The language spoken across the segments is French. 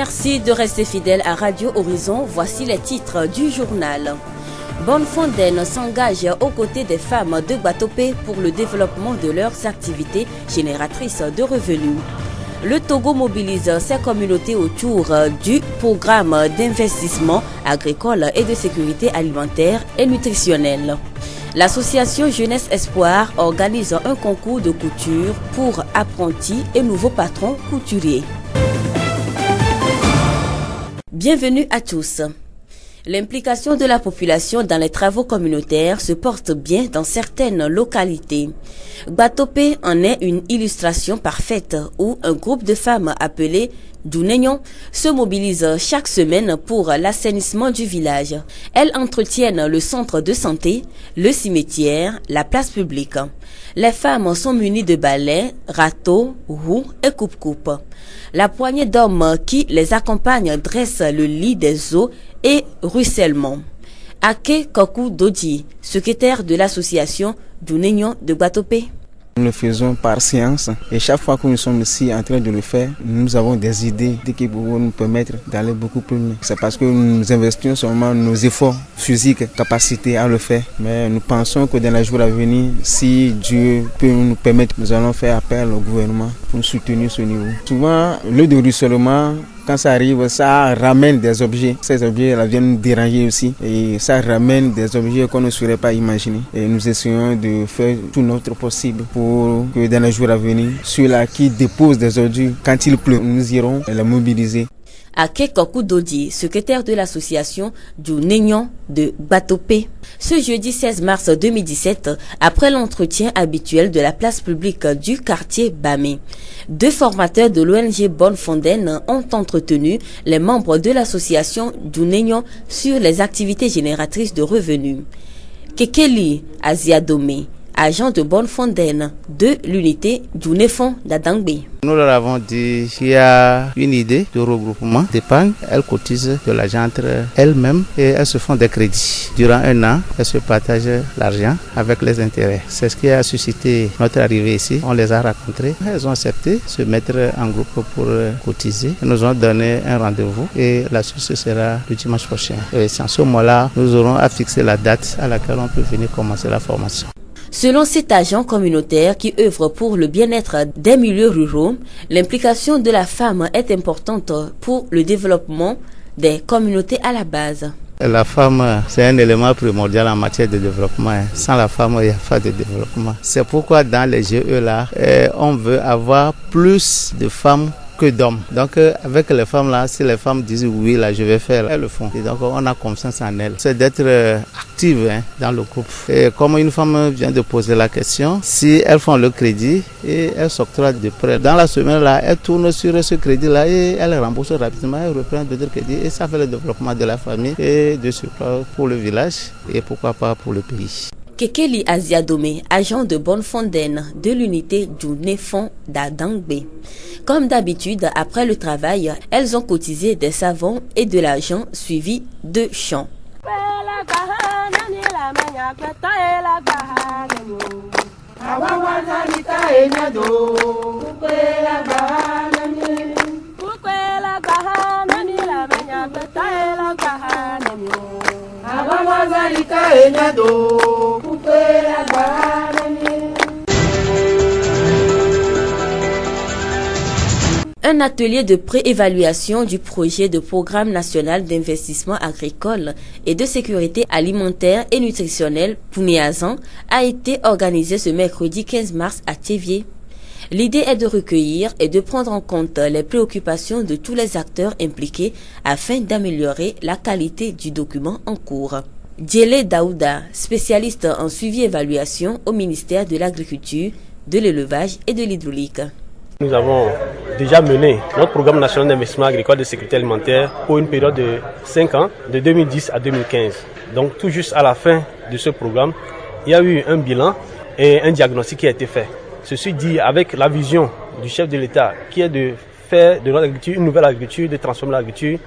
Merci de rester fidèle à Radio Horizon. Voici les titres du journal. Bonnefontaine s'engage aux côtés des femmes de Gbatope pour le développement de leurs activités génératrices de revenus. Le Togo mobilise ses communautés autour du programme d'investissement agricole et de sécurité alimentaire et nutritionnelle. L'association Jeunesse Espoir organise un concours de couture pour apprentis et nouveaux patrons couturiers. Bienvenue à tous. L'implication de la population dans les travaux communautaires se porte bien dans certaines localités. Gbatope en est une illustration parfaite où un groupe de femmes appelé Dunegnon se mobilise chaque semaine pour l'assainissement du village. Elles entretiennent le centre de santé, le cimetière, la place publique. Les femmes sont munies de balais, râteaux, roues et coupe-coupe. La poignée d'hommes qui les accompagnent dresse le lit des eaux et ruissellement. Ake Kokou Dodi, secrétaire de l'association Dunegnon de Gbatope. Nous le faisons par séance et chaque fois que nous sommes ici en train de le faire, nous avons des idées qui vont nous permettre d'aller beaucoup plus loin. C'est parce que nous investissons seulement nos efforts physiques, capacités à le faire. Mais nous pensons que dans les jours à venir, si Dieu peut nous permettre, nous allons faire appel au gouvernement pour nous soutenir ce niveau. Souvent, l'eau de ruissellement, quand ça arrive, ça ramène des objets. Ces objets viennent nous déranger aussi. Et ça ramène des objets qu'on ne saurait pas imaginer. Et nous essayons de faire tout notre possible pour que dans les jours à venir, ceux-là qui déposent des ordures, quand il pleut, nous irons les mobiliser. Ake Kokou Dodi, secrétaire de l'association Dunegnon de Gbatope. Ce jeudi 16 mars 2017, après l'entretien habituel de la place publique du quartier Bamé, deux formateurs de l'ONG Bonnefontaine ont entretenu les membres de l'association Dunegnon sur les activités génératrices de revenus. Kekeli Aziadome, agent de Bonnefontaine de l'unité Dunefon d'Adangbe. Nous leur avons dit qu'il y a une idée de regroupement d'épargne. Elles cotisent de l'argent entre elles-mêmes et elles se font des crédits. Durant un an, elles se partagent l'argent avec les intérêts. C'est ce qui a suscité notre arrivée ici. On les a rencontrées. Elles ont accepté de se mettre en groupe pour cotiser. Elles nous ont donné un rendez-vous et la suite ce sera le dimanche prochain. Et en ce moment-là, nous aurons à fixer la date à laquelle on peut venir commencer la formation. Selon cet agent communautaire qui œuvre pour le bien-être des milieux ruraux, l'implication de la femme est importante pour le développement des communautés à la base. La femme, c'est un élément primordial en matière de développement. Sans la femme, il n'y a pas de développement. C'est pourquoi dans les GE là, on veut avoir plus de femmes que d'hommes. Donc avec les femmes là, si les femmes disent oui là je vais faire, elles le font. Et donc on a confiance en elles. C'est d'être active dans le groupe. Et comme une femme vient de poser la question, si elles font le crédit et elles s'octroient de prêts, dans la semaine là, elles tournent sur ce crédit là et elles remboursent rapidement, elles reprennent d'autres crédits et ça fait le développement de la famille et de surcroît pour le village et pourquoi pas pour le pays. Kekeli Aziadome, agent de Bonnefontaine de l'unité Dunefon d'Adangbe. Comme d'habitude, après le travail, elles ont cotisé des savons et de l'argent suivi de chants. Un atelier de préévaluation du projet de programme national d'investissement agricole et de sécurité alimentaire et nutritionnelle Pounéazan a été organisé ce mercredi 15 mars à Théviers. L'idée est de recueillir et de prendre en compte les préoccupations de tous les acteurs impliqués afin d'améliorer la qualité du document en cours. Djele Daouda, spécialiste en suivi-évaluation au ministère de l'Agriculture, de l'Élevage et de l'Hydraulique. Nous avons déjà mené notre programme national d'investissement agricole et de sécurité alimentaire pour une période de 5 ans, de 2010 à 2015. Donc tout juste à la fin de ce programme, il y a eu un bilan et un diagnostic qui a été fait. Ceci dit, avec la vision du chef de l'État qui est de faire de notre agriculture une nouvelle agriculture, de transformer l'agriculture,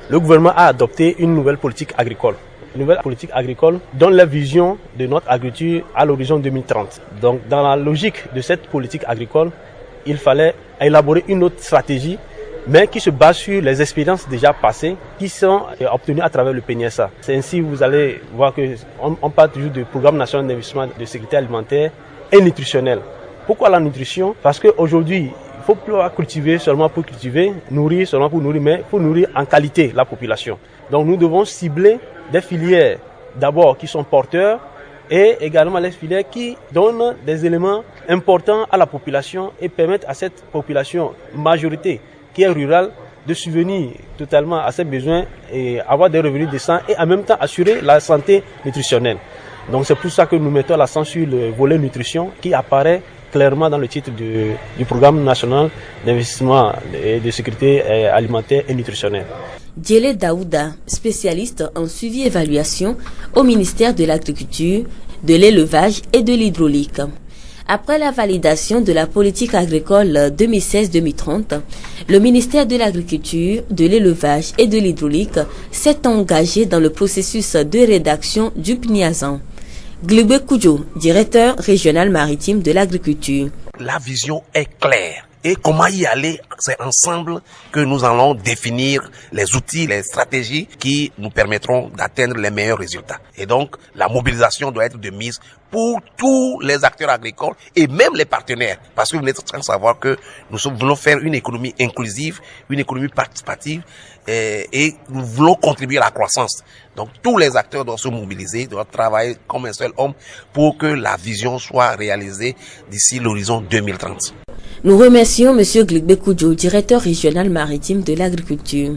le gouvernement a adopté une nouvelle politique agricole. Une nouvelle politique agricole donne la vision de notre agriculture à l'horizon 2030. Donc dans la logique de cette politique agricole, il fallait élaborer une autre stratégie mais qui se base sur les expériences déjà passées qui sont obtenues à travers le PNSA. C'est ainsi que vous allez voir qu'on parle toujours du programme national d'investissement de sécurité alimentaire et nutritionnelle. Pourquoi la nutrition? Parce qu'aujourd'hui, il ne faut plus cultiver seulement pour cultiver, nourrir seulement pour nourrir, mais il faut nourrir en qualité la population. Donc nous devons cibler des filières d'abord qui sont porteurs et également les filières qui donnent des éléments importants à la population et permettent à cette population majorité qui est rurale de subvenir totalement à ses besoins et avoir des revenus décents et en même temps assurer la santé nutritionnelle. Donc c'est pour ça que nous mettons l'accent sur le volet nutrition qui apparaît clairement dans le titre du programme national d'investissement et de sécurité alimentaire et nutritionnelle. Djele Daouda, spécialiste en suivi-évaluation au ministère de l'Agriculture, de l'Élevage et de l'Hydraulique. Après la validation de la politique agricole 2016-2030, le ministère de l'Agriculture, de l'Élevage et de l'Hydraulique s'est engagé dans le processus de rédaction du PNIAZAN. Glebe Koudjo, directeur régional maritime de l'agriculture. La vision est claire. Et comment y aller, c'est ensemble que nous allons définir les outils, les stratégies qui nous permettront d'atteindre les meilleurs résultats. Et donc, la mobilisation doit être de mise pour tous les acteurs agricoles et même les partenaires. Parce que vous êtes en train de savoir que nous voulons faire une économie inclusive, une économie participative et nous voulons contribuer à la croissance. Donc, tous les acteurs doivent se mobiliser, doivent travailler comme un seul homme pour que la vision soit réalisée d'ici l'horizon 2030. Nous remercions M. Glebe Koudjo, directeur régional maritime de l'agriculture.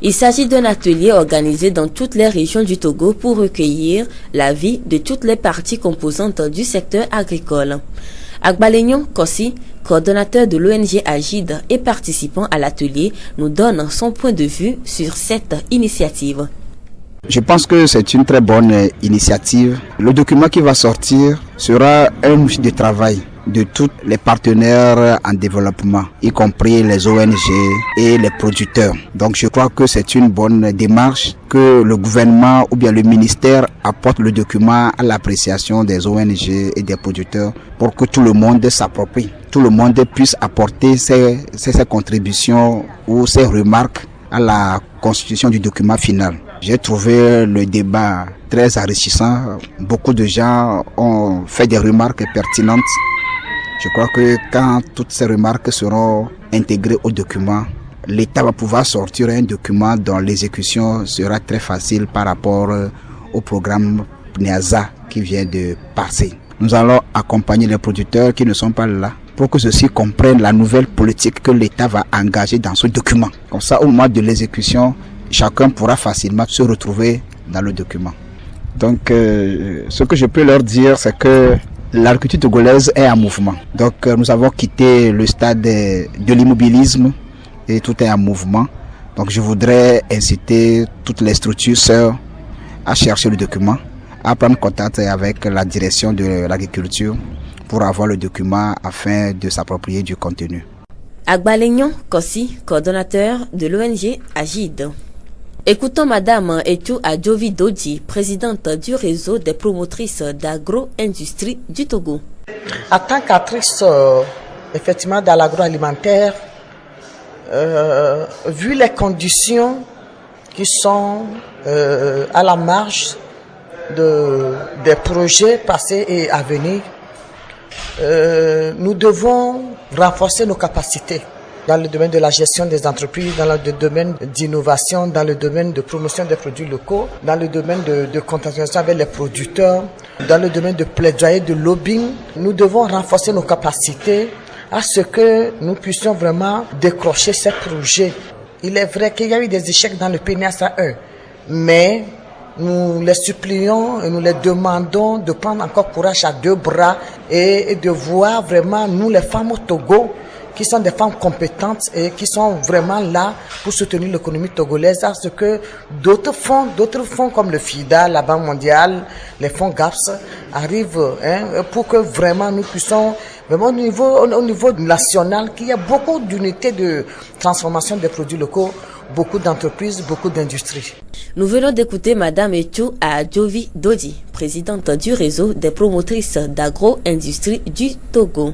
Il s'agit d'un atelier organisé dans toutes les régions du Togo pour recueillir l'avis de toutes les parties composantes du secteur agricole. Agbalegnon Kossi, coordonnateur de l'ONG Agide et participant à l'atelier, nous donne son point de vue sur cette initiative. Je pense que c'est une très bonne initiative. Le document qui va sortir sera un outil de travail de tous les partenaires en développement, y compris les ONG et les producteurs. Donc je crois que c'est une bonne démarche que le gouvernement ou bien le ministère apporte le document à l'appréciation des ONG et des producteurs pour que tout le monde s'approprie, tout le monde puisse apporter ses contributions ou ses remarques à la constitution du document final. J'ai trouvé le débat très enrichissant. Beaucoup de gens ont fait des remarques pertinentes. Je crois que quand toutes ces remarques seront intégrées au document, l'État va pouvoir sortir un document dont l'exécution sera très facile par rapport au programme PNIAZA qui vient de passer. Nous allons accompagner les producteurs qui ne sont pas là pour que ceux-ci comprennent la nouvelle politique que l'État va engager dans ce document. Comme ça, au moment de l'exécution, chacun pourra facilement se retrouver dans le document. Donc, ce que je peux leur dire, c'est que l'agriculture togolaise est en mouvement. Donc, nous avons quitté le stade de l'immobilisme et tout est en mouvement. Donc, je voudrais inciter toutes les structures sœurs à chercher le document, à prendre contact avec la direction de l'agriculture pour avoir le document afin de s'approprier du contenu. Agbalegnon Kossi, coordonnateur de l'ONG Agide. Écoutons Madame Etou Adjovi Dodji, présidente du réseau des promotrices d'agro-industrie du Togo. En tant qu'actrice, effectivement, dans l'agroalimentaire, vu les conditions qui sont à la marge des projets passés et à venir, nous devons renforcer nos capacités dans le domaine de la gestion des entreprises, dans le domaine d'innovation, dans le domaine de promotion des produits locaux, dans le domaine de contactation avec les producteurs, dans le domaine de plaidoyer, de lobbying. Nous devons renforcer nos capacités à ce que nous puissions vraiment décrocher ces projets. Il est vrai qu'il y a eu des échecs dans le PNSA 1, mais nous les supplions et nous les demandons de prendre encore courage à deux bras et de voir vraiment nous les femmes au Togo qui sont des femmes compétentes et qui sont vraiment là pour soutenir l'économie togolaise, parce que d'autres fonds comme le FIDA, la Banque mondiale, les fonds GAPS arrivent pour que vraiment nous puissions, vraiment au niveau national, qu'il y a beaucoup d'unités de transformation des produits locaux, beaucoup d'entreprises, beaucoup d'industries. Nous venons d'écouter Madame Etou Adjovi Dodji, présidente du réseau des promotrices d'agro-industrie du Togo.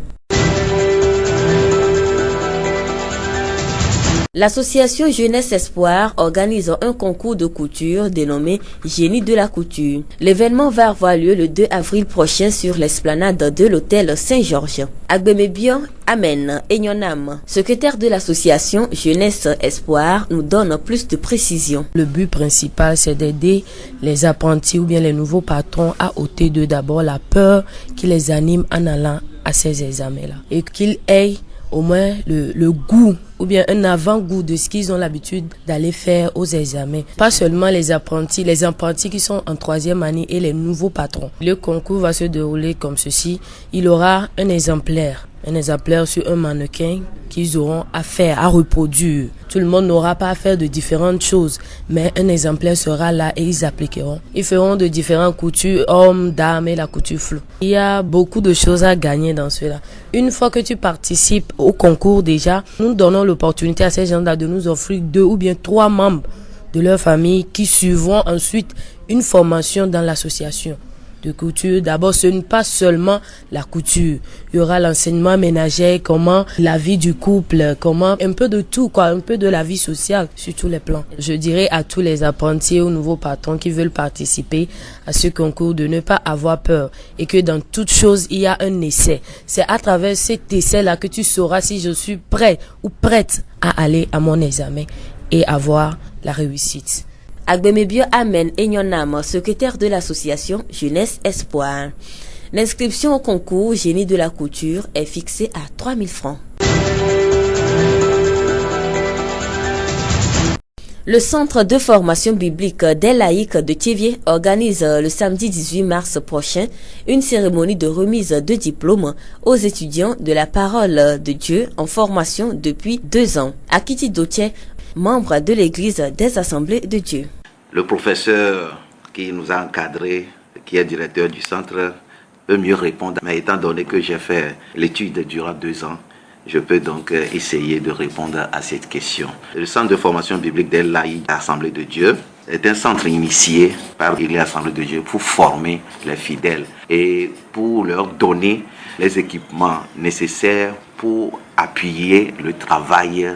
L'association Jeunesse Espoir organise un concours de couture dénommé Génie de la couture. L'événement va avoir lieu le 2 avril prochain sur l'esplanade de l'hôtel Saint-Georges. Agbemebion Amen Enyonam, secrétaire de l'association Jeunesse Espoir, nous donne plus de précisions. Le but principal, c'est d'aider les apprentis ou bien les nouveaux patrons à ôter d'abord la peur qui les anime en allant à ces examens-là et qu'ils aient au moins le goût ou bien un avant-goût de ce qu'ils ont l'habitude d'aller faire aux examens. Pas seulement les apprentis qui sont en 3e année et les nouveaux patrons. Le concours va se dérouler comme ceci. Il aura un exemplaire sur un mannequin qu'ils auront à faire, à reproduire. Tout le monde n'aura pas à faire de différentes choses, mais un exemplaire sera là et ils appliqueront. Ils feront de différentes coutures, hommes, dames et la couture floue. Il y a beaucoup de choses à gagner dans cela. Une fois que tu participes au concours déjà, nous donnons l'opportunité à ces gens-là de nous offrir 2 ou bien 3 membres de leur famille qui suivront ensuite une formation dans l'association de couture. D'abord, ce n'est pas seulement la couture. Il y aura l'enseignement ménager, comment la vie du couple, comment un peu de tout, un peu de la vie sociale sur tous les plans. Je dirais à tous les apprentis et aux nouveaux patrons qui veulent participer à ce concours de ne pas avoir peur et que dans toute chose, il y a un essai. C'est à travers cet essai-là que tu sauras si je suis prêt ou prête à aller à mon examen et avoir la réussite. Agbemebio Amen Enyonam, secrétaire de l'association Jeunesse Espoir. L'inscription au concours Génie de la couture est fixée à 3 000 francs. Le centre de formation biblique des laïcs de Thiévié organise le samedi 18 mars prochain une cérémonie de remise de diplôme aux étudiants de la parole de Dieu en formation depuis 2 ans. Akiti Dotier, membre de l'église des Assemblées de Dieu. Le professeur qui nous a encadrés, qui est directeur du centre, peut mieux répondre. Mais étant donné que j'ai fait l'étude durant 2 ans, je peux donc essayer de répondre à cette question. Le centre de formation biblique des laïcs Assemblée de Dieu est un centre initié par les Assemblées de Dieu pour former les fidèles et pour leur donner les équipements nécessaires pour appuyer le travail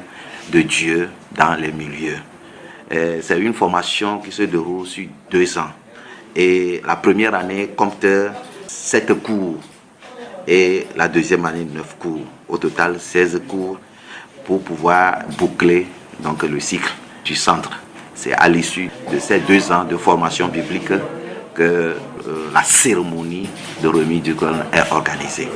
de Dieu dans les milieux. C'est une formation qui se déroule sur 2 ans. Et la première année compte 7 cours et la deuxième année 9 cours. Au total 16 cours pour pouvoir boucler donc, le cycle du centre. C'est à l'issue de ces 2 ans de formation biblique que la cérémonie de remise du diplôme est organisée.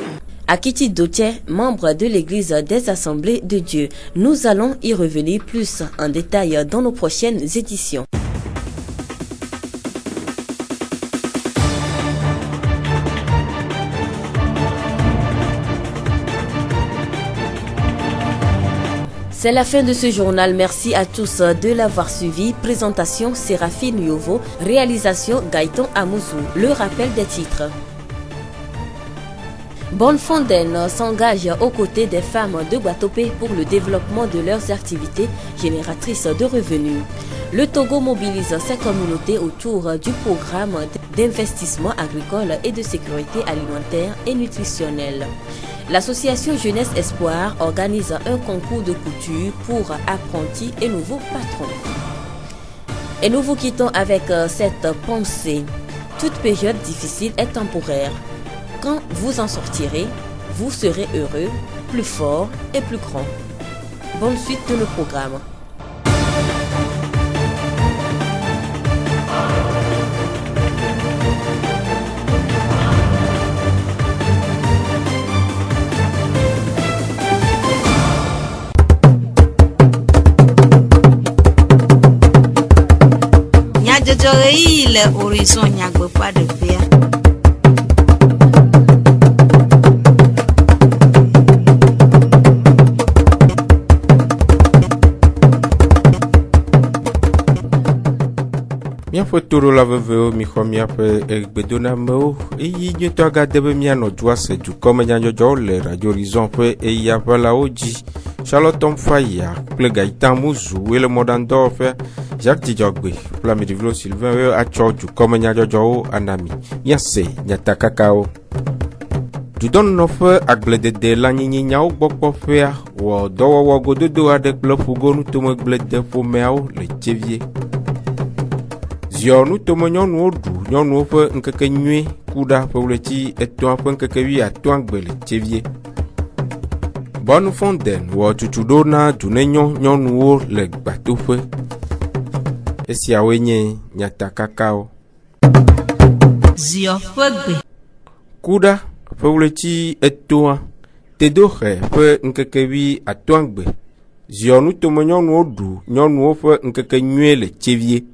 Akiti Dotier, membre de l'église des Assemblées de Dieu. Nous allons y revenir plus en détail dans nos prochaines éditions. C'est la fin de ce journal. Merci à tous de l'avoir suivi. Présentation Séraphine Yovo, réalisation Gaëtan Amouzou. Le rappel des titres. Bonne Fontaine s'engage aux côtés des femmes de Guatopé pour le développement de leurs activités génératrices de revenus. Le Togo mobilise ses communautés autour du programme d'investissement agricole et de sécurité alimentaire et nutritionnelle. L'association Jeunesse Espoir organise un concours de couture pour apprentis et nouveaux patrons. Et nous vous quittons avec cette pensée. Toute période difficile est temporaire. Quand vous en sortirez, vous serez heureux, plus fort et plus grand. Bonne suite de le programme. Le horizon nyagbe pas de paix. Miaƒe toɖola vevewo mixɔ miaƒe egbedonamewo eye nyuitɔ agade be mianɔ dua se dukɔme nyadzɔdzɔwo le Radio Horizon ƒe eyaƒelawo dzi. Charlotte Faya kple Gaëtan Amouzou woe le mɔɖaŋudɔwɔƒea. Jacques Dzidzɔgbe kple Ameɖivlo Sylvain woe atsɔ dukɔme nyadzɔdzɔwo ana mi. Miase nyatakakawo. Vodudɔnɔƒe agbledede le anyinyawo gbɔ kpɔƒea wɔ dɔwɔwɔ gododo aɖe kple ƒugonutomegblede ƒomeawo le tsevie. Ziɔ nutome nyɔnuwo ɖu nyɔnuwo ƒe ŋkekenyui kuɖa ƒe ɣleti 3 ƒe ŋkeke 15 le tsevie. Bonne Fontaine wɔ tutuɖo na dunenyo nyɔnuwo le gbatoƒe. Esiawoe nye nyatakakawo. Ziɔ ƒe gbe. Kuɖa ƒe ɣleti 3 tedoxe ƒe ŋkeke 15. Ziɔ nutome nyɔnuwo ɖu nyɔnuwo ƒe ŋkekenyui le tsevie.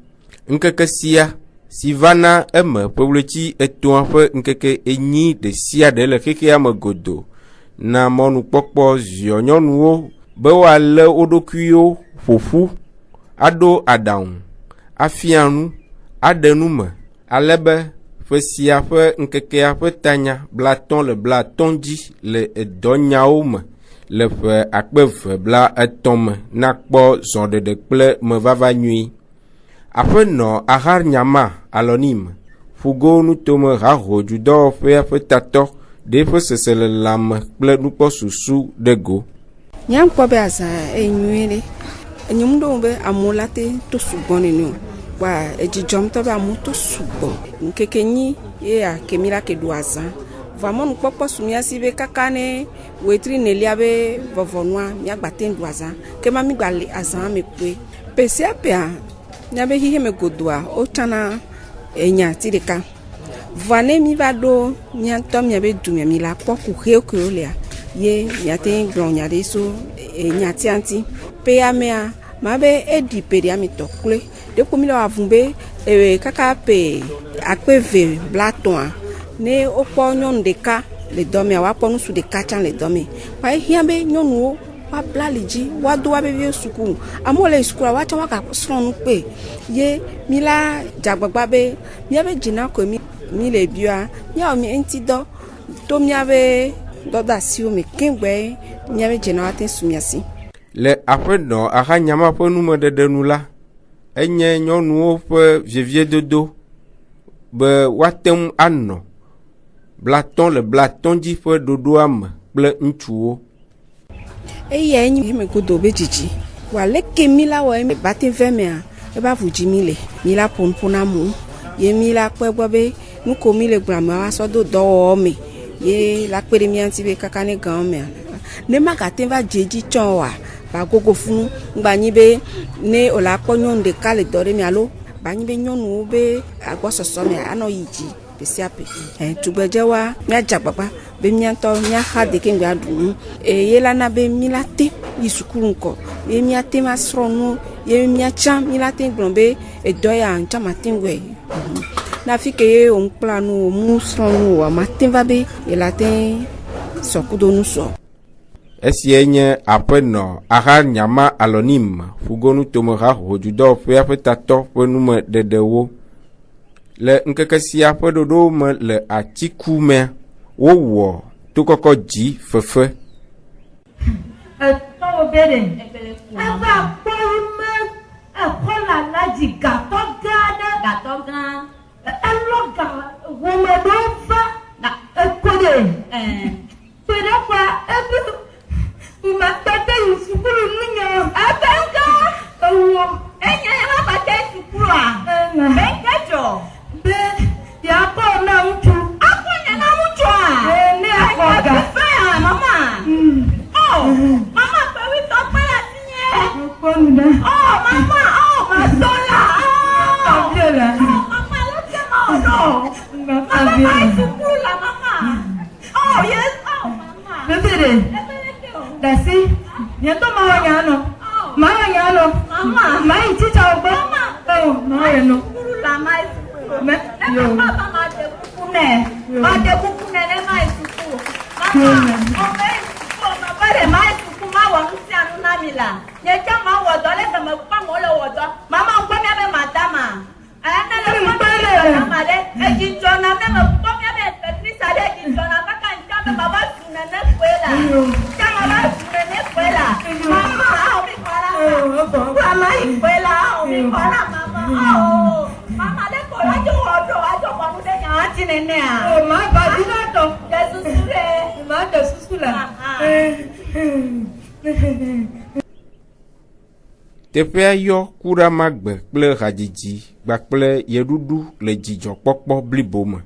Ŋkeke sia si va na eme ƒe ɣleti 3 ƒe ŋkeke 8 ɖe sia ɖe le xexea me godo na mɔnukpɔkpɔ ziɔ nyɔnuwo be woalé wo ɖokuiwo ƒoƒu, aɖo aɖaŋu, afia nu, aɖe nu me, ale be ƒe sia ƒe ŋkekea ƒe tanya blatɔ̃ le blatɔ̃ dzi le edɔnyawo me le ƒe 2030 me nakpɔ zɔɖeɖe kple mevava nyui. Aƒenɔ Ahar Nyama Alonim, Fugo nutome hahodudɔwɔƒea ƒe tatɔ ɖe ƒe sese le lãme kple nukpɔsusu ɖe go. Nyakpɔ be azã enyui ɖe. Enyim ɖo be amewo la te to sugbɔ ne no. Wa edzidzɔm tɔ be amewo to sugbɔ. Ŋkeke nyi ye kemi la ke ɖu azã. Vamɔnu kpɔkpɔ su mia si be kaka ne wetri nelia be vɔvɔnua mia gbate ɖu azã. Ke ma mi gba le azã me kpe. Pesia pea mia be hihe me godoa o tsana enya ti ɖeka. Vua ne mi va ɖo mia ŋutɔ mia be du mi la kpɔ ku xe kewo lea ye mia te gblɔ nya ɖe so enya tia ŋuti. Pe amea ma be eɖi pe ɖe amitɔ kloe. Ɖeko mi le avu be kaka pe 2 blatɔ̃a ne wokpɔ nyɔnu ɖeka le dɔmea woakpɔ nusu ɖeka tsã le dɔme. Wa hiã be nyɔnuwo wa bla li dzi wa do wa be vie suku. Amewo le suku la wa tsã wa ga srɔ̃ nu kpe ye mi la dzagbagba be mia be dzina ko mi le bia mia mi enti dɔ to mia be dɔda asiwo me kengbe mia be dzina wa te su mia si. Le aƒenɔ Ahanyama ƒe numeɖeɖe nu la, enye nyɔnuwo ƒe vieviedodo be woate ŋu anɔ blatɔ̃ le blatɔ̃ dzi ƒe ɖoɖoa me kple ŋutsuwo. Eya enyi me godo be dzidzi. Wa leke mi la wɔ me bate ve mea e ba vudzi mi le. Mi la ponpona mu. Ye mi la kpe gbɔ be nu ko mi le gblame wa so do dɔwɔwɔ me. Ye la kpe ɖe mia ŋuti be kaka ne gã mea. Ne ma gate va dzedzi tsɔ wa ba gogo funu ngba nyi be ne o la kpɔ nyɔnu ɖeka le dɔ ɖe me alo ba nyi be nyɔnuwo be agbɔsɔsɔ me anɔ yi dzi pesia pe. Tugbedzewa mia dzagbagba be mia ŋutɔ mia xa deke ngbe aɖu nu. Ye la na be mi la te yi sukulu ŋkɔ ye mia te ma srɔ̃ nu ye mia tsã mi la te gblɔ be edɔ ya ŋtsã ma te ŋgɔe. Na fi ke ye o ŋkpla nu o mu srɔ̃ nu o ma te va be ye la te sɔ kudo nu sɔ. Esie nye aƒenɔ Ahar Nyama Alonim, Fugonu hahodudɔwɔƒea ƒe tatɔ ƒe numeɖeɖewo. Le ŋkeke sia ƒe ɖoɖo me le atikumea wowɔ tokɔkɔ dzi fefe. Etɔwo be ɖe eva kpɔme exɔla la dzi gatɔ gã. Elɔ ga wɔme ɖewo va ekɔ ɖe. Pe ɖe kɔa ebe ma tete yi sukulu nunya. Ebe ŋgɔ. Ewɔ. Enya ya ma bate sukulua. Ŋgɔ dzɔ. Be ya kɔ na ŋutsu. Akɔ nya na ŋutsua. Ne akɔ ga. Fɛ mama. Oh, mama pe wi tɔ pe la ti nye. Kɔ nu dɛ. Oh mama, oh ma sɔ la. Oh. Mama lo tɛ ma o dɔ. Mama ma yi sukulu la mama. Oh yes, oh mama. Bebe de. Dasi, nyeto mawa nyano. Mawa nyano. Mama, mai chicha obo. Oh, mawa no. La mai suku. Me yo. Mama ma de kukune. Ma de kukune ne mai suku. Mama, o mai suku, ma bare mai suku ma wa musi anu na mila. Nyecha ma wo do le ke me pa mo le wo do. Mama o pa me be madama. Ana le mo bare mama de e ji jona me me pa me be Petrisa de ji jona ka kan ta me baba sunna ne kwela. Mama, oh, mi para. Mama, ikwela, oh, mi para, mama. Oh, mama, le coraggio, ajo, quando te chiamati nene. Oh, ma va di noto. Jesus, Teƒea yɔ kuɖamagbe kple hadzidzi kpakple yeɖuɖu le dzidzɔkpɔkpɔ blibo me.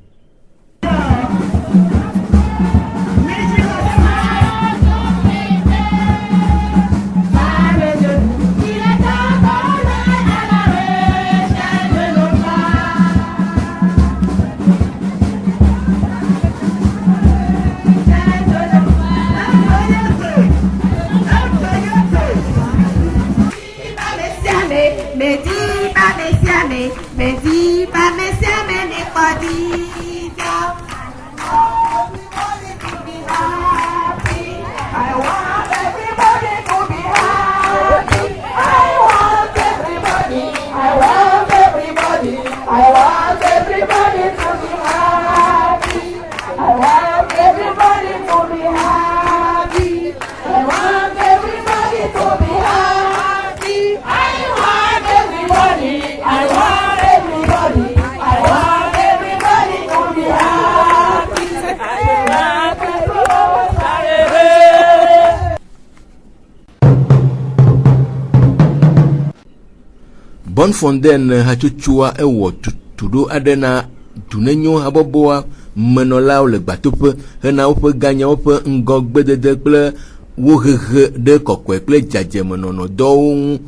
Bonne Fontaine hatsotsoa ewɔ tutuɖo aɖe na dunenyo habɔbɔa menɔlawo le gbatoƒe hena woƒe ganyawo ƒe ŋgɔgbedede kple wohehe ɖe kɔkɔe kple dzadzemenɔnɔ dɔwo ŋu.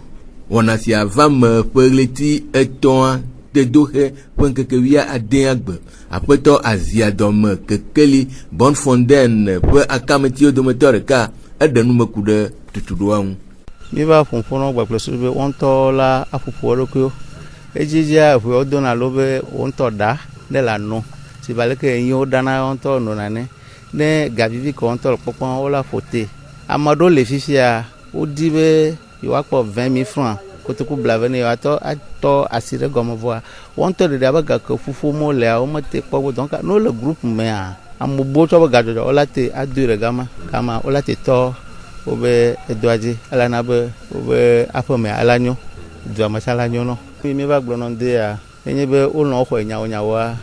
Wɔna sia va me ƒe ɣleti etɔ̃a tedoxe ƒe ŋkeke 10 aƒetɔ Aziadɔme Kekeli Bonne Fontaine ƒe akametiwo dometɔ ɖeka eɖe numeku ɖe tutuɖoa ŋu. Mi va ƒoƒonɔ gbagble so be wontɔ la aƒoƒo ɖokuiwo edzidzia eʋuwo dona lo be wontɔ ɖa ne la no si va leke yiwo ɖana wontɔ nona ne gavivi ko wontɔ le kpɔkpɔ wo la ƒote ame aɖewo le fifia wodi be yewoakpɔ 20,000 francs kotoku blave ne yewoatɔ atɔ asi ɖe gɔme vɔa wontɔ ɖeɖe abe gake ƒuƒo mo lea womete kpɔ bo donc no le groupe mea ame bubuwo tsɔ be gadzɔdzɔ wola te adoe ɖe gama wola te tɔ wobe edoadzi elana be wobe aƒeme ala nyo duamesa la nyo no mi va gblɔ nɔ dea enye be wonɔ xɔ nyawoa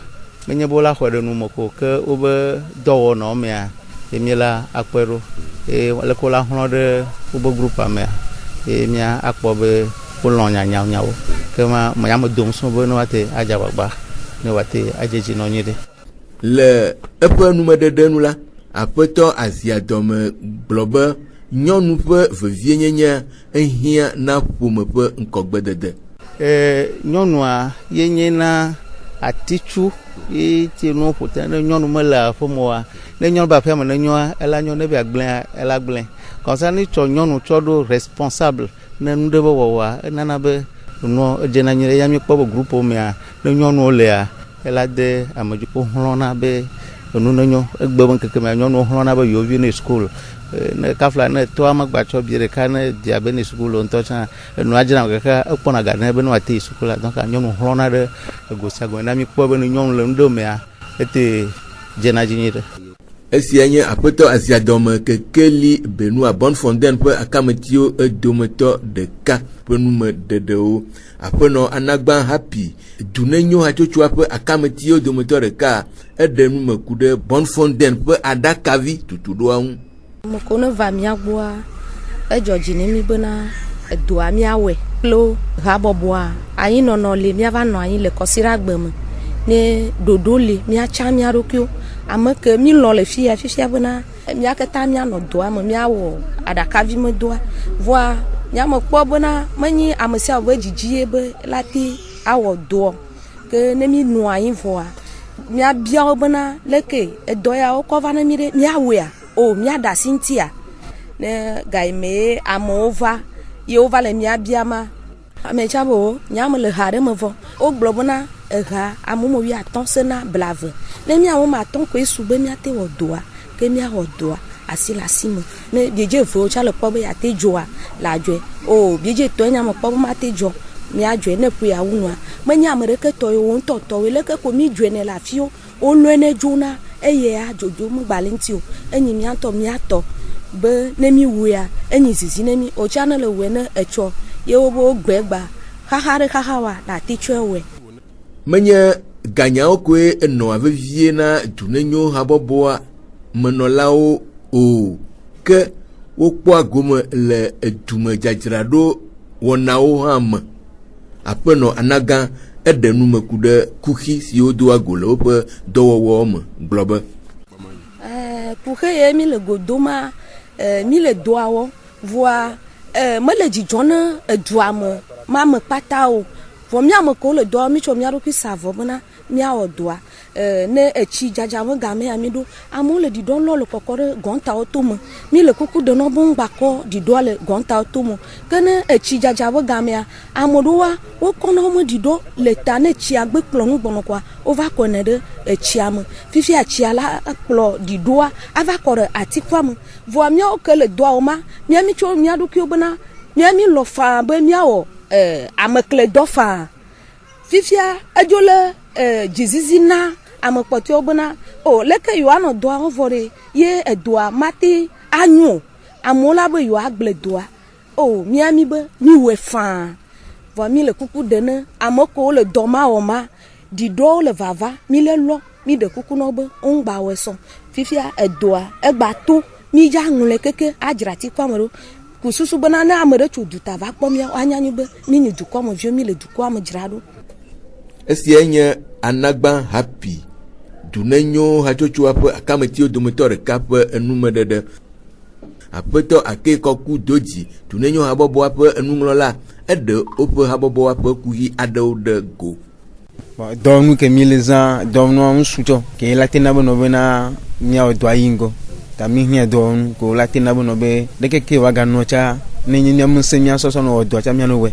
menye be wola xɔ ɖe nume ko ke wobe dɔwɔnɔ mea emi la akpɔe ɖo leke wola xlɔ ɖe wobe groupe mea mia akpɔ be wolɔ nyanyawo ke ma yame dom so be ne wate adza gbagba ne wate adzedzi nɔ nyi ɖe le eƒe numeɖeɖe nu la aƒetɔ Aziadɔme gblɔ be nyɔnu ƒe vevienyenye ehia na ƒome ƒe ŋkɔgbedede. Nyɔnua ye nye na atitsu ye tie no ƒote ne nyɔnu me le aƒemoa ne nyɔnu be aƒea me ne nyoa ela nyo ne be agblea ela gblẽ kɔsa ne tsɔ nyɔnu tsɔ ɖo responsable ne nu ɖe be wɔwɔa enana be nua edzena nyi ɖe ya mi kpɔ be groupe mea ne nyɔnuwo lea ela de amedziko hlɔna be enu ne nyo egbe be ŋkeke mea nyɔnuwo hlɔna be yewovi ne school ne kafla ne to amagbatsɔ bi ɖeka ne dia be ne sukulu ŋutɔ tsã enua dzram keke ekpɔna ga ne be ne wate yi sukulu la donc nyɔnu hlɔna ɖe egosia gɔme na mi kpɔ be ne nyɔnu le nu ɖe mea ete dzena dzi nyi ɖe. Esia nye aƒetɔ Aziadɔme Kekeli Benua Bonne Fontaine ƒe akametiwo edometɔ ɖeka ƒe nume ɖeɖewo. Aƒenɔ Anagba Happy dunenyo hatsotsoa ƒe akametiwo dometɔ ɖeka eɖe numeku ɖe Bonne Fontaine ƒe aɖakavi tutuɖoa ŋu. Moko ne va mia gbɔa edzɔ dzi ne mi bena edoa miawɔe kplo habɔbɔa anyi nɔnɔ le miava nɔ anyi le kɔsiɖagbe me ne ɖoɖo le miatsa mia ɖokuiwo ame ke mi lɔ le fifia bena mia katã mianɔ doa me miawɔ aɖakavi me doa vɔa miame kpɔ bena menye ame sia be dzidzi be la te awɔ doa ke ne mi nɔ anyi vɔa miabia wo bena leke edɔ ya wokɔ va ne mi ɖe miawɔa o mia da asi ŋutia ne gaime amewo va ye wova le mia bia ma ame tsa bo nyame le ha ɖe me vɔ wogblɔ bena eha amewo 15 sena blave ne miawo 15 koe su be miate wɔ doa ke miawɔ doa asi le asi me ne biedze evewo tsa le kpɔ be yate dzoa le adzɔe o biedze tɔ nyame kpɔ be mate dzɔ miadzɔe ne ƒo yawu nua menye ame ɖeke tɔ ye wo ŋutɔ tɔwoe leke ko mi dzɔe ne le afiwo wolɔe ne dzona eye adzodzo megbalẽ ŋuti o enyi miatɔ miatɔ be ne mi wua enyi zizi ne mi o tsa ne le wua ne etsɔ ye wo be wogbɛ gba xaxa ɖe xaxa wa le ati tsɔe wɔ. Menye ganyawo koe enɔa vevie na dunenyo habɔbɔa menɔlawo o ke wokpɔ agome le edume dzadzraɖo wɔnawo hã me. Aƒenɔ Anaga eɖe numeku ɖe kuxi siwo do ago le woƒe dɔwɔwɔwo me gblɔ be kuxe ye mi le godoma mi le doa wɔ voa mele dzidzɔ ne edua me ma me kpata o vɔ miame ko le doa mi tsɔ mia ɖokui sa vɔ bena miawɔ doa ne etsi dzadzame game ya mi ɖo amewo le ɖiɖɔ lɔ le kɔkɔ ɖe gɔntawo tome mi le kuku de nɔ be ŋgbakɔ ɖiɖɔa le gɔntawo tome ke ne etsi dzadzame gamea ame ɖewoa wokɔna wo me ɖiɖɔ le ta ne etsia gbe kplɔ nu gbɔnɔ koa wova kɔnɛ ɖe etsia me fifi atsia la kplɔ ɖiɖɔa ava kɔ ɖe atikua me vɔa miawo ke le doawo ma mia mi tso mia ɖokuiwo bena mia mi lɔ faa be miawɔ amekle dɔ faa fifia edzo le dzizizi na ame kpɔtɔewo bena o leke yewoanɔ doa wo vɔ ɖe ye edoa mate anyo amewo la be yewoagble doa o miami be miwɔe faa vɔ mi le kuku de ne ame kewo le dɔ ma wɔ ma ɖiɖɔwo le vava mi le lɔ mi ɖe kuku nɔ be ŋgba wɔe sɔn fifia edoa egba to mi dza ŋlɔe keke adzra tikɔ ame ɖo kususu bena ne ame ɖe tso duta va kpɔ mia anya nyi be mi nye dukɔmeviwo mi le dukɔa me dzra ɖo. Esia nye Anagba Happy dunenyo hatsotsoa ƒe akametiwo dometɔ ɖeka ƒe enumeɖeɖe. Aƒetɔ Ake Kɔku Dodzi dunenyo habɔbɔa ƒe enuŋlɔla eɖe woƒe habɔbɔa ƒe kuɣi aɖewo ɖe go. Dɔwɔnu ke mi le zã dɔwɔnua ŋusutsɔ ke la tena be nɔ bena miawɔ dɔa yi ŋgɔ ta mi hiã dɔwɔnu ko la tena be nɔ be ɖeke ke woaganɔ tsa ne nye miamesẽ miasɔsɔ nɔ wɔ dɔa tsa mianɔ wɔe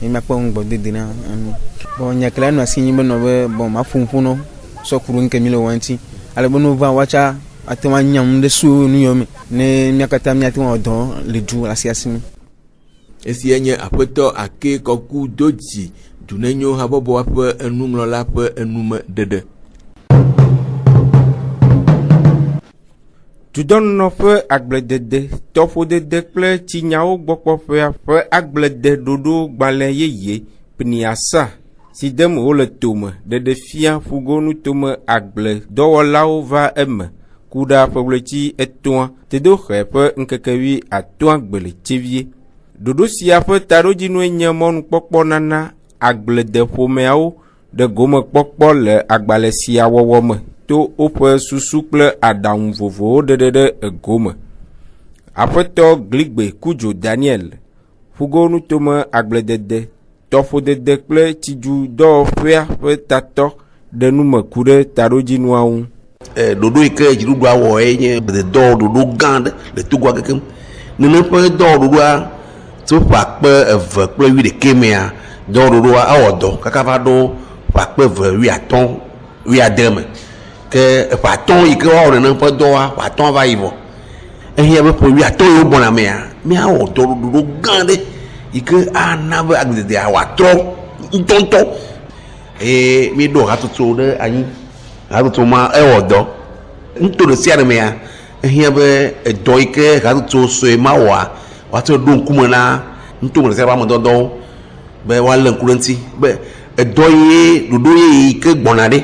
ne miakpɔ ŋugbɔdede na ami. Bon nyakela no asi nyimbe no be bon ma funfu no so kuru nke mi le wanti ale bono va wacha atema nyam de su nu yomi ne miakata mi atema odon le du asiasimi. Esi enye aƒetɔ Ake Kɔku Dodzi dunenyo habɔbɔ ƒe enuŋlɔla ƒe enumeɖeɖe. Dudɔnɔƒe agbledede tɔƒodede kple tsinyawo gbɔkpɔƒea ƒe agblede ɖoɖo gbalẽ yeye pniasa si dem wole tome ɖeɖefia fugonu tome agble dɔwɔlawo va eme ku ɖe ƒe ɣleti etɔ̃a tedoxe ƒe ŋkekevi atɔ̃a gbele tsevie. Ɖoɖo sia ƒe taɖodzinue nye mɔnukpɔkpɔ nana agbledeƒomeawo ɖe gomekpɔkpɔ le agbalẽ sia wɔwɔ me to woƒe susu kple aɖaŋu vovovowo ɖeɖe ɖe egome. Aƒetɔ Gligbe Kudzo Daniel fugonu tome agbledede tɔƒodede kple tsidu dɔwɔƒea ƒe tatɔ ɖe nume ku ɖe taɖodzinuawo. Ɖoɖo yi ke dziɖuɖua wɔ nye gblededɔ ɖoɖo gã aɖe le Togoa kekem. Nene ƒe dɔwɔɖoɖoa tso ƒe akpe 2 kple 11 mea dɔwɔɖoɖoa awɔ dɔ kaka va ɖo ƒe akpe 2 15 me. Ke ƒe atɔ̃ yi ke woawɔ nene ƒe dɔwoa ƒe atɔ̃ va yi vɔ. Ehiã be ƒe 15 yiwo gbɔna mea miawɔ dɔwɔɖoɖo gã aɖe yi ke ana be agblededea wòatrɔ ŋutɔŋutɔ eye mi ɖo hatsotso ɖe anyi hatsotso ma ewɔ dɔ ŋuto ɖe sia ɖe mea ehiã be edɔ yi ke hatsotso sue ma wɔa wòatrɔ ɖo ŋkume na ŋuto ɖe sia ɖe ame dɔdɔwo be woalé ŋku ɖe ŋuti be edɔ ye ɖoɖo ye yi ke gbɔna ɖe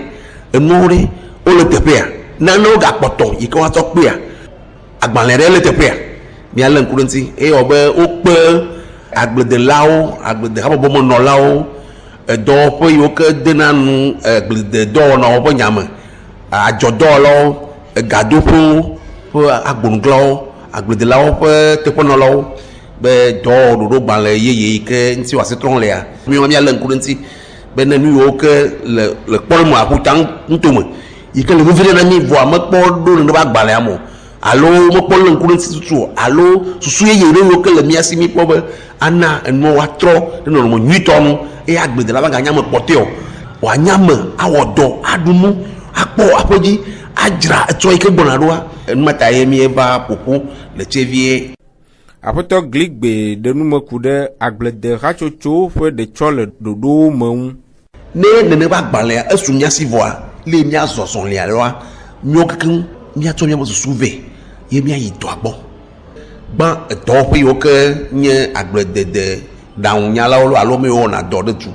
enuwo ɖe wole teƒea nanewo gakpɔtɔ yi ke woatsɔ kpea agbalẽ ɖe le teƒea mialé ŋku ɖe ŋuti eye wɔ be wokpe agbledelawo agblede habɔbɔmenɔlawo edɔwɔƒe yiwo ke dena nu agblededɔwɔnawo ƒe nyame adzɔdɔwɔlawo egadoƒewo ƒe agbonuglawo agbledelawo ƒe teƒenɔlawo be dɔwɔɖoɖo gbalẽ yeye yi ke ŋuti wòasi trɔ lea mialé ŋku ɖe ŋuti be ne nu yiwo ke le kpɔɖeme aƒuta ŋutome yi ke le vivi ɖe na mi vɔa mekpɔ ɖo nene be agbalẽa me alo mekpɔ lé ŋku ɖe ŋuti tutu alo susu yeye ɖe yiwo ke le mia si mi kpɔ be ana enuwo woatrɔ ɖe nɔnɔme nyuitɔ nu eye agbledela va ganya me kpɔtɔe o wòanya me awɔ dɔ aɖu nu akpɔ aƒedzi adzra etsɔ yi ke gbɔna ɖoa enumata ye mi eva ƒoƒo le tsevie. Aƒetɔ Gligbe ɖe nume ku ɖe agblede hatsotsowo ƒe ɖetsɔ le ɖoɖowo me ŋu. Ne nene be agbalẽa esu mia si vɔa le miazɔ zɔlia ɖoa miawo kekeŋ miatsɔ miaƒe susu vɛ ye miayi dɔa gbɔ gbã edɔwɔƒe yiwo ke nye agbledede ɖaŋunyalawo alo ame yiwo wɔna dɔ ɖe tu.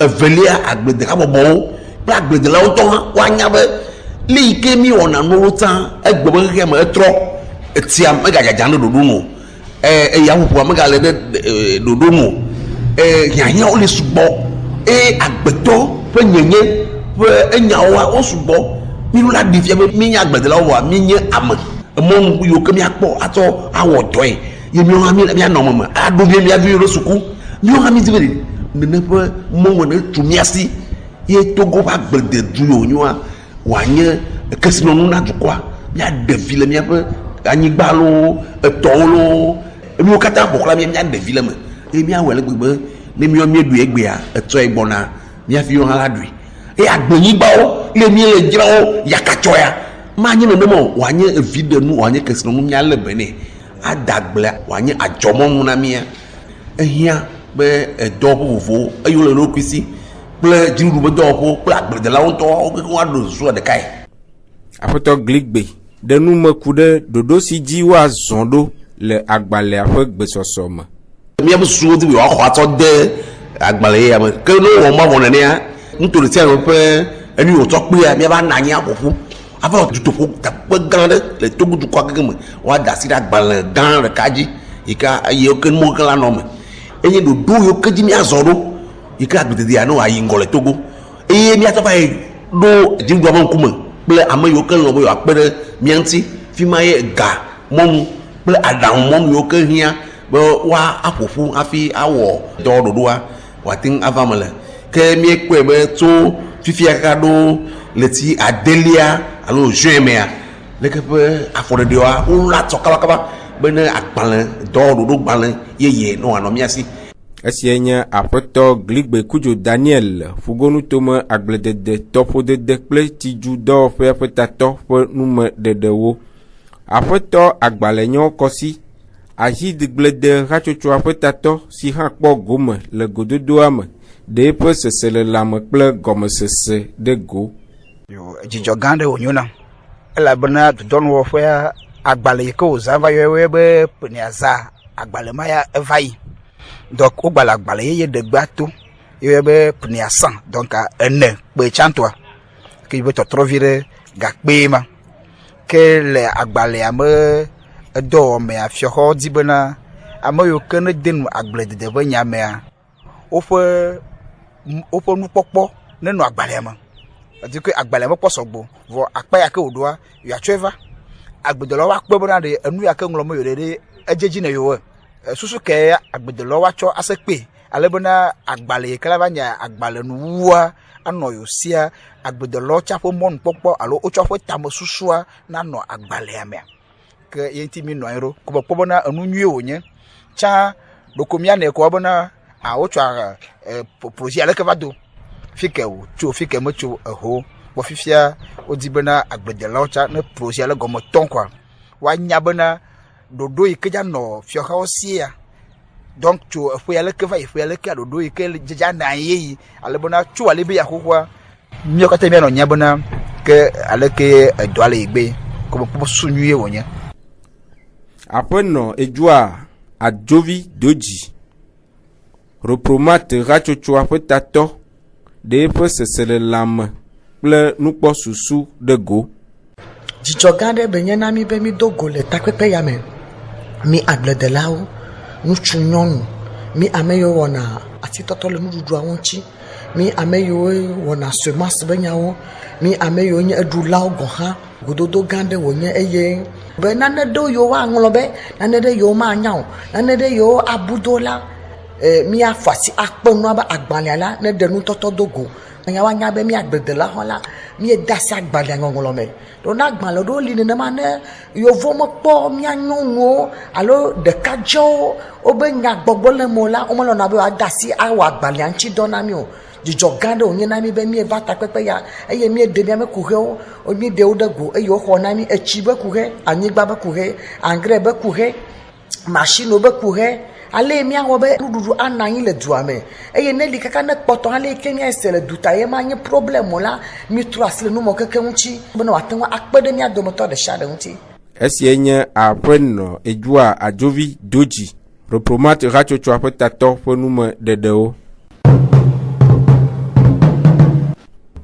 Evelia agblede habɔbɔwo kple agbledelawo ŋutɔ hã woanya be le yi ke mi wɔna nuwo tsã egbe be xexea me etrɔ etia mega jajan do no yawo mega le do no yanya o le subo agbeto pe nyenye pe enyawa o subo mi lu la difia mi nya agbede la wo mi nye am mo yo ke mi akpo ato awo doy ye mi o mi na mo ado mi avi ro suku mi o mi dibere ne pe mo wona tumiasi ye togo ba agbede du yo nywa wanye kesino nu na dukwa mi adevi le mi pe anyigba lo eto lo mi o kata bokla mi adevi le me mi awele gbegbe ne mi o mi edu egbe a eto egbona mi afi yo hala dui agbenyigba o le mi le jira o yakachoya ma nyi no mo wanye evide nu wanye kesino nu mi ale bene adagble wanye ajomo mu na mi ehia be edobo ayo le no kwisi ple jiru be dobo ple agbede la won to o ke wa do so de kai apoto gligbe de nu mekude dodo si ji wa zondo le agbale afa gbesoso ma mi abu su di wa kwa to de agbale ya ke no wo ma won ne ya nítorí tí àwọn pẹ́ ẹni yóò tọ́ pé àmì bá nàní àkókò afẹ́ òtútù tàpẹ́ gan rẹ̀ lè tó gùdù kọ́ akẹ́kẹ́ mọ̀ wọ́n á dà sí àgbàlẹ̀ gan rẹ̀ kájí ìka ayé ọkẹ́ mọ́ kẹ́lá nọ mọ̀ ẹ̀yẹ dòdó yóò kéjì ní àzọ̀rọ̀ ìka àgbẹ̀dẹ̀dẹ̀ àná àyè ńgọ̀lẹ̀ tógó ẹ̀yẹ mi àtọ́fà yẹ ló ẹ̀dínwó ọmọ nkúmọ̀ pẹ̀lẹ́ àmọ́ yóò kẹ́ lọ́wọ́ yóò apẹ́rẹ́ miẹ́ntì fíma yẹ gà mọ́nu pẹ̀lẹ́ àdàhùn mọ́nu yóò kẹ́ hìá bẹ́ wá àpòfú àfi àwọ̀ dọ́ọ̀dọ̀dọ̀ wa wà tí ń avamọ̀lẹ̀ ke mi ekwe be to fifia ka do leti adelia alo jemea leke pe afode wa o la to kaba be na agbalan do gbalan yeye no anomiasi esienya apoto gligbe kujo Daniel fugonu toma agbledede topo de ple tiju do fe petato fe nume dedewo apoto agbalenyo kosi aji digblede rachocho apetato si han kpo gome le gododo ame de pe sese le lame kple gɔmesese de go. Dzidzɔ gã aɖe wònyo nam elabena dɔnɔwɔƒea agbalẽ yi ke wòzã va yɔe be peniaza agbalẽ ma ya eva yi donc wogbalẽ agbalẽ yeye ɖegba to yɔe be peniasan donc ene kpe tsãtɔa ke yi be tɔtrɔvi ɖe gakpe ma ke le agbalẽa me edɔwɔmea fiɔxɔ di bena ame yiwo ke ne de nu agbledede be nyamea woƒe nukpɔkpɔ nenɔ agbalẽa me edi ke agbalẽa me kpɔ sɔgbɔ vɔ akpa ya ke wòɖoa yòatsɔe va agbledelawo akpɔ bena ɖe enu ya ke ŋlɔme yò ɖe edzedzi ne yòwe susu ke agbledelawo atsɔ ase kpe ale bena agbalẽ yi ke la va nye agbalẽ nuwua anɔ yò sia agbledelawo tsɔ ƒe mɔnukpɔkpɔ alo wotsɔ ƒe tame susua nanɔ agbalẽa mea ke ye ŋuti mi nɔ anyi ɖo ko kpɔ bena enu nyuie wònye tsã ɖoko mia nɛ ko bena wotsɔ projet aleke va do fike wòtso fike metso eho gbɔ fifia wodi bena agbledelawo tsã ne projet ale gɔme tɔn koa woanya bena ɖoɖo yi ke dza nɔ fiɔxawo sia donc tso eƒe aleke va yi ƒe aleke ɖoɖo yi ke dzedza na anyi yeyi ale bena tso ale be yaxoxoa míawo katã míanɔ nya bena ke aleke edɔa le yi gbe ko kpɔ susu nyuie wònye. Aƒenɔ edzoa adzovi doji repromate ratsotsoa ƒe tatɔ ɖe eƒe sese le lãme kple nukpɔ susu ɖe go. Dzidzɔ gã aɖe be nye na mi be mi do go le takpekpe ya me. Mi agbledelawo, ŋutsu nyɔnu, mi ame yiwo wɔna atitɔtɔ le nuɖuɖuawo ŋuti, mi ame yiwo wɔna semence be nyawo, mi ame yiwo nye eɖulawo gɔ̃ hã, gododo gã aɖe wònye eye be nane ɖewo yiwo woaŋlɔ be nane ɖe yiwo manya o, nane ɖe yiwo abudo la míafɔ asi akpe nua be agbalẽa la ne ɖe nutɔtɔ do go. Nya woanya be mi agbledela xɔ la míede asi agbalẽa ŋɔŋlɔ me. Ɖo na agbalẽ ɖewo li nenema ne yevo mekpɔ mía nyɔnuwo alo ɖekadzɛwo wobe nyagbɔgbɔ le mo la womelɔna be woade asi awɔ agbalẽa ŋuti dɔ na mi o. Dzidzɔ gã aɖe wònye na mi be mieva takpekpe ya eye míeɖe míame kuhewo míeɖewo ɖe go eye woxɔ na mi etsi be kuhe, anyigba be kuhe, angre be kuhe, machine be kuhe. Ale míawɔ be nuɖuɖu anɔ anyi le dua me eye ne li kaka ne kpɔtɔ ale ke míase le duta ye ma nye problème la míetrɔ asi le numɔ keke ŋuti bena wòate ŋu akpe ɖe mía dometɔ ɖe sia ɖe ŋuti. Esie nye aƒenɔ edzoa adzovi doji repromate hatsotsoa ƒe tatɔ ƒe nume ɖeɖewo.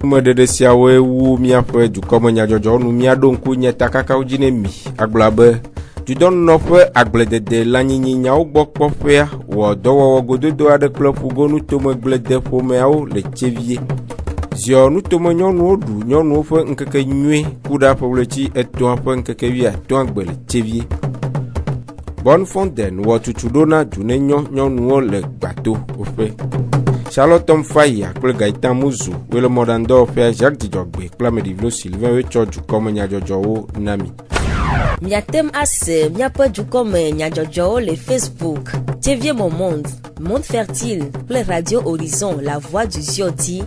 Numeɖeɖe siawoe wu míaƒe dukɔme nyadzɔdzɔwo nu míaɖo ŋku nye takakawo dzi ne mi agblɔ be Dudɔnɔƒe agbledede lãnyinyawo gbɔ kpɔƒea wɔ dɔwɔwɔ gododo aɖe kple ƒugo nutomegblede ƒomeawo le tsevie. Ziɔ nutome nyɔnuwo ɖu nyɔnuwo ƒe ŋkeke nyui ku ɖe ƒewletsi 3 ƒe ŋkeke 15 gbe le tsevie. Bon Fonden wɔ tutu ɖo na dunenyo nyɔnuwo le gbato woƒe. Charlotte Mfaya kple Gaëtan Muzu wele mɔɖaŋudɔwɔƒea Jacques Dzidzɔgbe kple Ameɖivlo Sylvain wetsɔ dukɔme nyadzɔdzɔwo na mi. Miatem ase miaƒe dukɔme nyadzɔdzɔwo le Facebook, Tsevie Mon Monde, Monde Fertile kple Radio Horizon, La Voix du Zioti.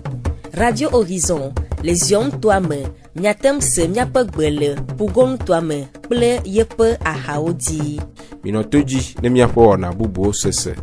Radio Horizon, le zion toame, miatem se miaƒe gbe le pugon toame kple yeƒe ahawo dzi. Minɔto dzi ne miaƒe wɔna bubuwo sese.